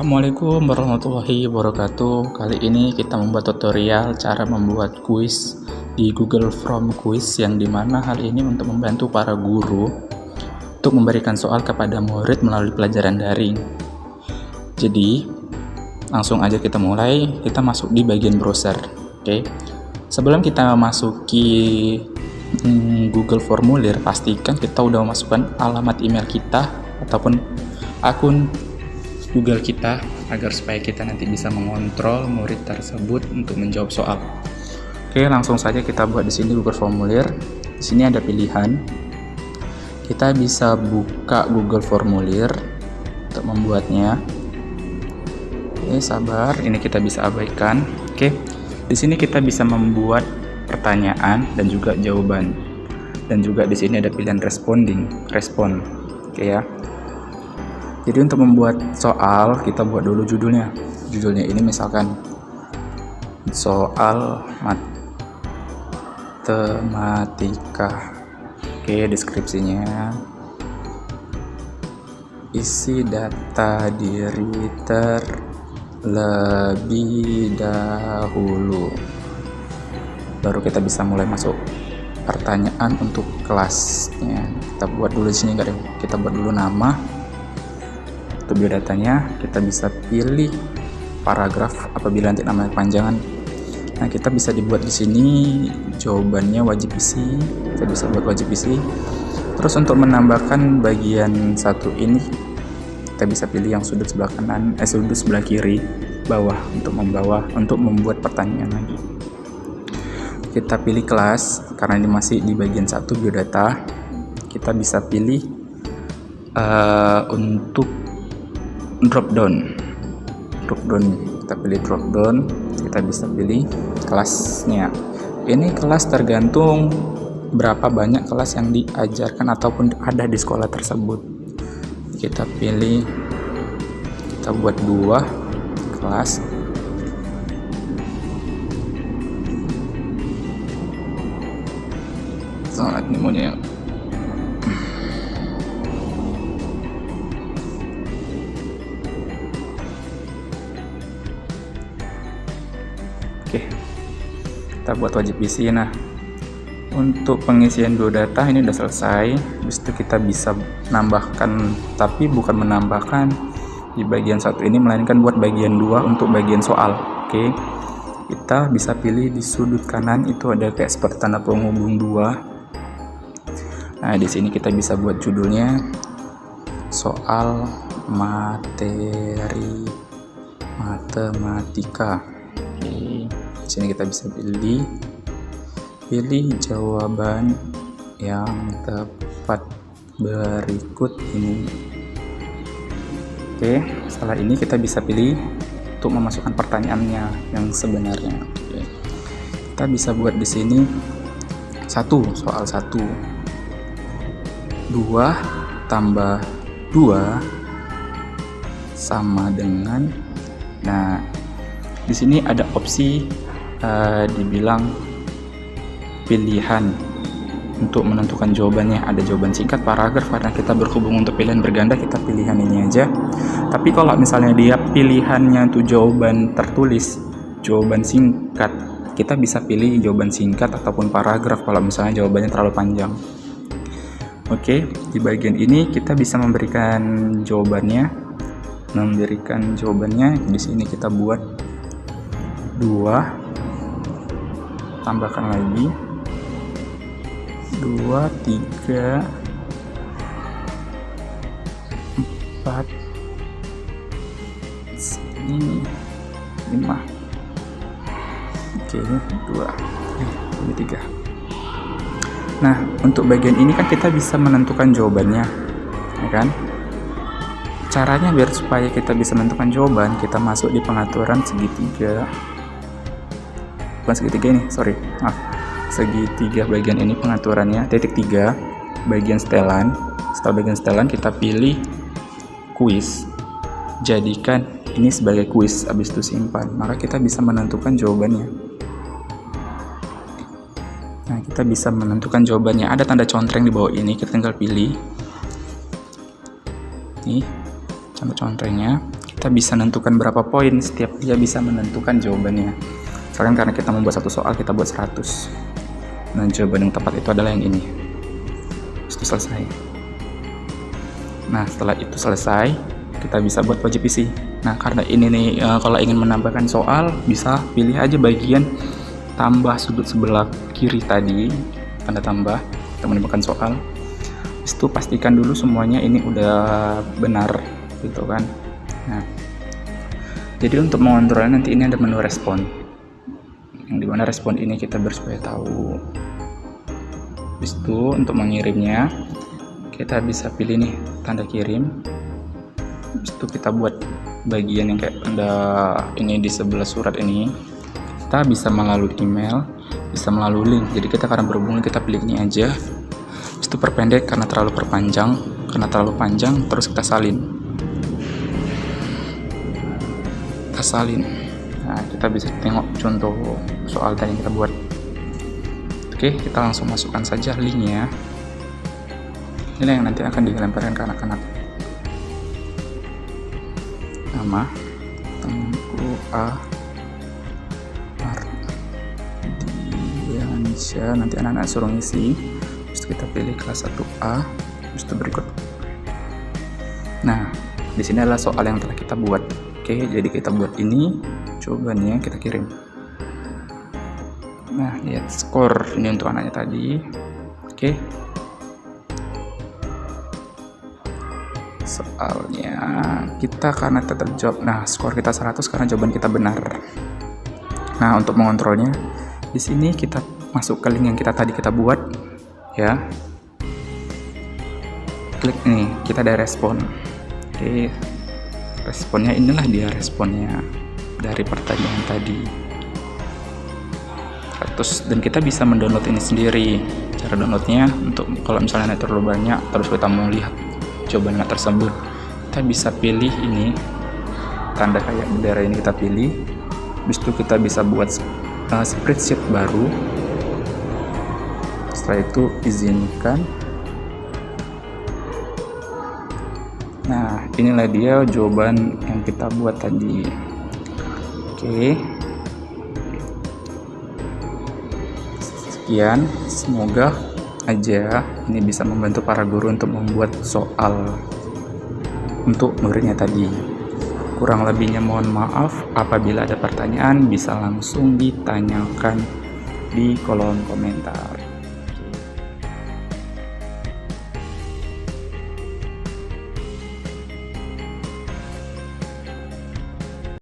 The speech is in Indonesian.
Assalamualaikum warahmatullahi wabarakatuh. Kali ini kita membuat tutorial cara membuat kuis di Google Form Quiz, yang dimana hal ini untuk membantu para guru untuk memberikan soal kepada murid melalui pelajaran daring. Jadi langsung aja kita mulai. Kita masuk di bagian browser. Oke. Sebelum kita masuki Google Formulir, pastikan kita udah masukkan alamat email kita ataupun akun Google kita, agar supaya kita nanti bisa mengontrol murid tersebut untuk menjawab soal. Oke, langsung saja kita buat di sini Google Formulir. Di sini ada pilihan. Kita bisa buka Google Formulir untuk membuatnya. Oke, sabar. Ini kita bisa abaikan. Oke. Di sini kita bisa membuat pertanyaan dan juga jawaban. Dan juga di sini ada pilihan respon. Oke ya. Jadi untuk membuat soal, kita buat dulu judulnya. Judulnya ini misalkan soal matematika. Oke, deskripsinya isi data diri terlebih dahulu. Baru kita bisa mulai masuk pertanyaan untuk kelasnya. Kita buat dulu di sini, kita buat dulu nama. Untuk biodatanya kita bisa pilih paragraf apabila nanti namanya kepanjangan. Nah, kita bisa dibuat di sini jawabannya wajib isi. Kita bisa buat wajib isi. Terus untuk menambahkan bagian satu ini, kita bisa pilih yang sudut sebelah kanan, sudut sebelah kiri bawah untuk membuat pertanyaan lagi. Kita pilih kelas karena ini masih di bagian satu biodata. Kita bisa pilih untuk drop down, kita pilih drop down. Kita bisa pilih kelasnya. Ini kelas tergantung berapa banyak kelas yang diajarkan ataupun ada di sekolah tersebut. Kita pilih, kita buat 2 kelas. Sangat pneumonia. Oke, kita buat wajib isi. Nah, untuk pengisian biodata ini udah selesai. Habis itu kita bisa menambahkan, tapi bukan menambahkan di bagian satu ini, melainkan buat bagian 2 untuk bagian soal. Oke, kita bisa pilih di sudut kanan itu ada kayak seperti tanda penghubung 2. Nah, di sini kita bisa buat judulnya soal materi matematika. Oke. Di sini kita bisa pilih jawaban yang tepat berikut ini. Oke, setelah ini kita bisa pilih untuk memasukkan pertanyaannya yang sebenarnya. Oke. Kita bisa buat di sini soal 1. 2 tambah 2 sama dengan, nah di sini ada opsi dibilang pilihan untuk menentukan jawabannya. Ada jawaban singkat, paragraf. Karena kita berhubung untuk pilihan berganda, kita pilihan ini aja. Tapi kalau misalnya dia pilihannya untuk jawaban tertulis, jawaban singkat, kita bisa pilih jawaban singkat ataupun paragraf kalau misalnya jawabannya terlalu panjang. Oke, di bagian ini kita bisa memberikan jawabannya. Di sini kita buat 2, tambahkan lagi 2, 3, 4, sini 5. Oke, 2, ini 3. Nah, untuk bagian ini kan kita bisa menentukan jawabannya, ya kan? Caranya biar supaya kita bisa menentukan jawaban, kita masuk di pengaturan segitiga. Bukan segitiga ini, segitiga bagian ini pengaturannya, titik 3, bagian setelan. Setelah bagian setelan kita pilih kuis, jadikan ini sebagai kuis, habis itu simpan, maka kita bisa menentukan jawabannya. Nah, kita bisa menentukan jawabannya. Ada tanda contreng di bawah ini, kita tinggal pilih nih tanda contrengnya. kita bisa menentukan berapa poin, setiap dia bisa menentukan jawabannya. Misalkan karena kita membuat satu soal, kita buat 100. Nah, jawaban yang tepat itu adalah yang ini. Itu selesai. Nah, setelah itu selesai, kita bisa buat wajib isi. Nah, karena ini nih, kalau ingin menambahkan soal, bisa pilih aja bagian tambah sudut sebelah kiri tadi, tanda tambah, kita menambahkan soal. Itu pastikan dulu semuanya ini udah benar, gitu kan. Nah, jadi untuk mengontrolnya nanti ini ada menu respon, yang dimana respon ini kita supaya tahu. Habis itu untuk mengirimnya, kita bisa pilih nih tanda kirim. Habis itu kita buat bagian yang kayak tanda ini di sebelah surat ini. Kita bisa melalui email, bisa melalui link. Jadi kita karena berhubungan, kita pilih ini aja. Habis itu perpendek karena terlalu panjang, terus kita salin. Nah, kita bisa tengok contoh soal tadi yang kita buat. Oke, kita langsung masukkan saja linknya. Ini yang nanti akan dilemparkan ke anak-anak. Nama Tengku A Ardiansyah, nanti anak-anak suruh ngisi. Terus kita pilih kelas 1A, terus itu berikut. Nah, di sini adalah soal yang telah kita buat. Oke, jadi kita buat ini, jawabannya kita kirim. Nah, lihat skor ini untuk anaknya tadi. Oke, soalnya kita karena tetap jawab, nah skor kita 100 karena jawaban kita benar. Nah, untuk mengontrolnya, di sini kita masuk ke link yang tadi kita buat, ya. Klik nih, kita ada respon. Oke, responnya inilah dia responnya dari pertanyaan tadi. Dan kita bisa mendownload ini sendiri. Cara downloadnya, untuk kalau misalnya terlalu banyak terus kita mau lihat jawabannya tersebut, kita bisa pilih ini tanda kayak bendera ini, kita pilih. Habis itu kita bisa buat spreadsheet baru. Setelah itu izinkan. Nah, inilah dia jawaban yang kita buat tadi. Oke, sekian, semoga aja ini bisa membantu para guru untuk membuat soal untuk muridnya tadi. Kurang lebihnya mohon maaf. Apabila ada pertanyaan bisa langsung ditanyakan di kolom komentar.